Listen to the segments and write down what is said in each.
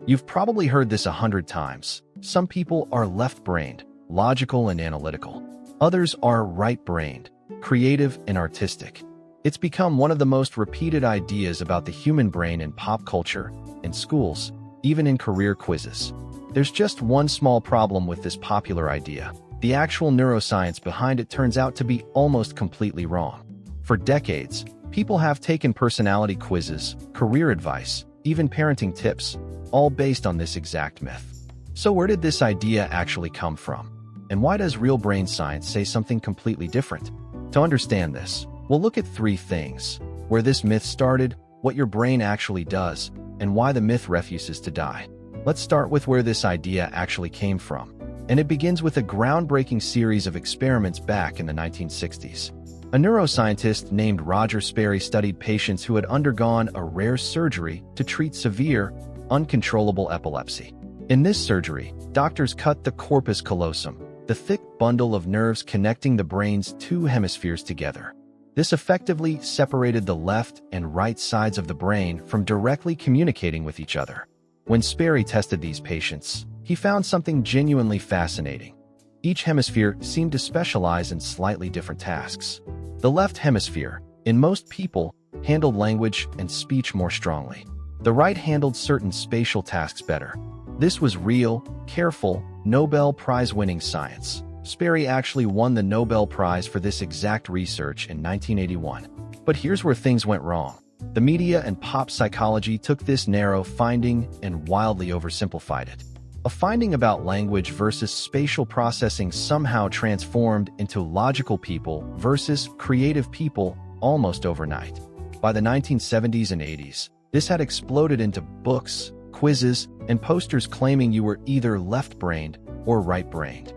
You've probably heard this 100 times. Some people are left-brained, logical and analytical. Others are right-brained, creative and artistic. It's become one of the most repeated ideas about the human brain in pop culture, in schools, even in career quizzes. There's just one small problem with this popular idea. The actual neuroscience behind it turns out to be almost completely wrong. For decades, people have taken personality quizzes, career advice, even parenting tips, all based on this exact myth. So where did this idea actually come from? And why does real brain science say something completely different? To understand this, we'll look at 3 things: where this myth started, what your brain actually does, and why the myth refuses to die. Let's start with where this idea actually came from. And it begins with a groundbreaking series of experiments back in the 1960s. A neuroscientist named Roger Sperry studied patients who had undergone a rare surgery to treat severe, uncontrollable epilepsy. In this surgery, doctors cut the corpus callosum, the thick bundle of nerves connecting the brain's 2 hemispheres together. This effectively separated the left and right sides of the brain from directly communicating with each other. When Sperry tested these patients, he found something genuinely fascinating. Each hemisphere seemed to specialize in slightly different tasks. The left hemisphere, in most people, handled language and speech more strongly. The right handled certain spatial tasks better. This was real, careful, Nobel Prize-winning science. Sperry actually won the Nobel Prize for this exact research in 1981. But here's where things went wrong. The media and pop psychology took this narrow finding and wildly oversimplified it. A finding about language versus spatial processing somehow transformed into logical people versus creative people almost overnight. By the 1970s and 80s, this had exploded into books, quizzes, and posters claiming you were either left-brained or right-brained.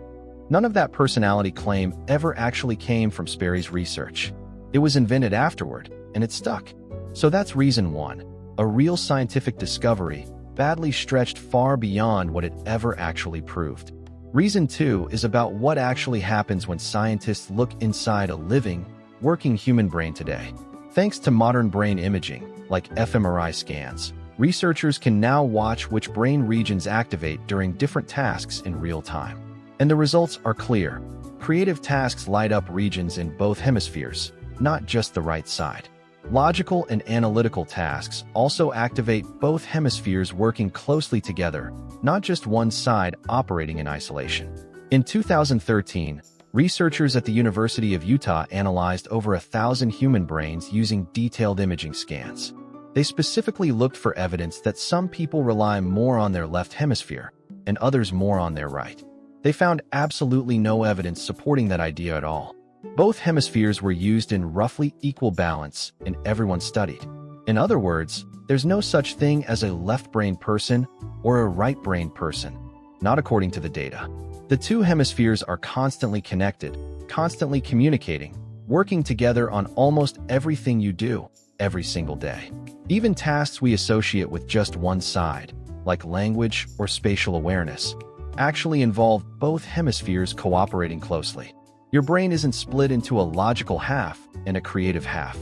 None of that personality claim ever actually came from Sperry's research. It was invented afterward, and it stuck. So that's reason 1. A real scientific discovery, badly stretched far beyond what it ever actually proved. Reason 2 is about what actually happens when scientists look inside a living, working human brain today. Thanks to modern brain imaging, like fMRI scans, researchers can now watch which brain regions activate during different tasks in real time. And the results are clear. Creative tasks light up regions in both hemispheres, not just the right side. Logical and analytical tasks also activate both hemispheres working closely together, not just one side operating in isolation. In 2013, researchers at the University of Utah analyzed over 1,000 human brains using detailed imaging scans. They specifically looked for evidence that some people rely more on their left hemisphere and others more on their right. They found absolutely no evidence supporting that idea at all. Both hemispheres were used in roughly equal balance and everyone studied. In other words, there's no such thing as a left-brained person or a right-brained person, not according to the data. The 2 hemispheres are constantly connected, constantly communicating, working together on almost everything you do, every single day. Even tasks we associate with just one side, like language or spatial awareness, actually involve both hemispheres cooperating closely. Your brain isn't split into a logical half and a creative half.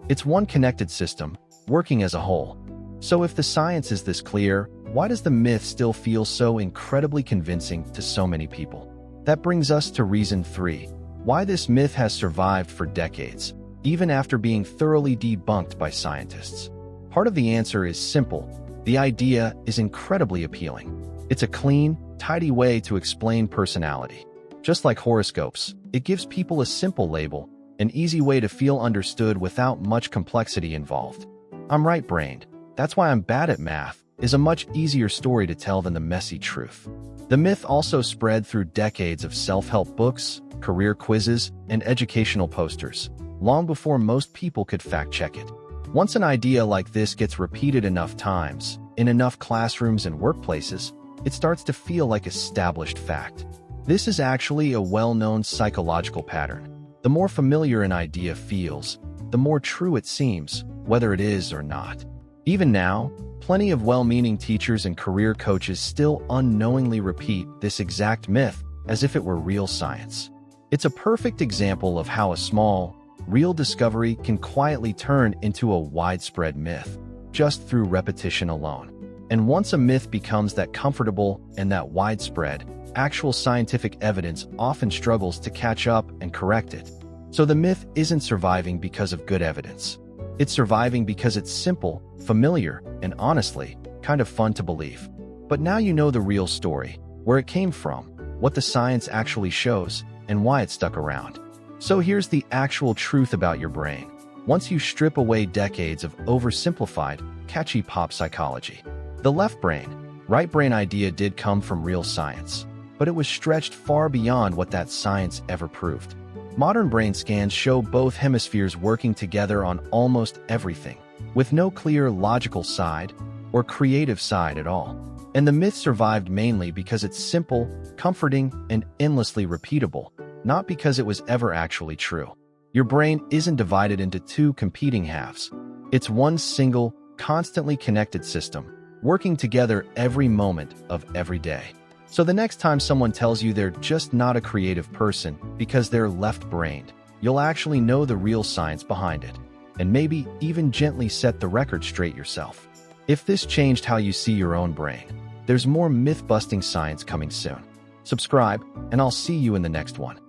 It's one connected system, working as a whole. So if the science is this clear, why does the myth still feel so incredibly convincing to so many people? That brings us to reason 3, why this myth has survived for decades, even after being thoroughly debunked by scientists. Part of the answer is simple. The idea is incredibly appealing. It's a clean, tidy way to explain personality. Just like horoscopes, it gives people a simple label, an easy way to feel understood without much complexity involved. I'm right-brained. That's why I'm bad at math is a much easier story to tell than the messy truth. The myth also spread through decades of self-help books, career quizzes, and educational posters, long before most people could fact-check it. Once an idea like this gets repeated enough times, in enough classrooms and workplaces, it starts to feel like established fact. This is actually a well-known psychological pattern. The more familiar an idea feels, the more true it seems, whether it is or not. Even now, plenty of well-meaning teachers and career coaches still unknowingly repeat this exact myth as if it were real science. It's a perfect example of how a small, real discovery can quietly turn into a widespread myth, just through repetition alone. And once a myth becomes that comfortable and that widespread, actual scientific evidence often struggles to catch up and correct it. So the myth isn't surviving because of good evidence. It's surviving because it's simple, familiar, and honestly, kind of fun to believe. But now you know the real story, where it came from, what the science actually shows, and why it stuck around. So here's the actual truth about your brain. Once you strip away decades of oversimplified, catchy pop psychology, the left brain, right brain idea did come from real science, but it was stretched far beyond what that science ever proved. Modern brain scans show both hemispheres working together on almost everything, with no clear logical side or creative side at all. And the myth survived mainly because it's simple, comforting, and endlessly repeatable, not because it was ever actually true. Your brain isn't divided into two competing halves. It's one single, constantly connected system, working together every moment of every day. So the next time someone tells you they're just not a creative person because they're left-brained, you'll actually know the real science behind it, and maybe even gently set the record straight yourself. If this changed how you see your own brain, there's more myth-busting science coming soon. Subscribe, and I'll see you in the next one.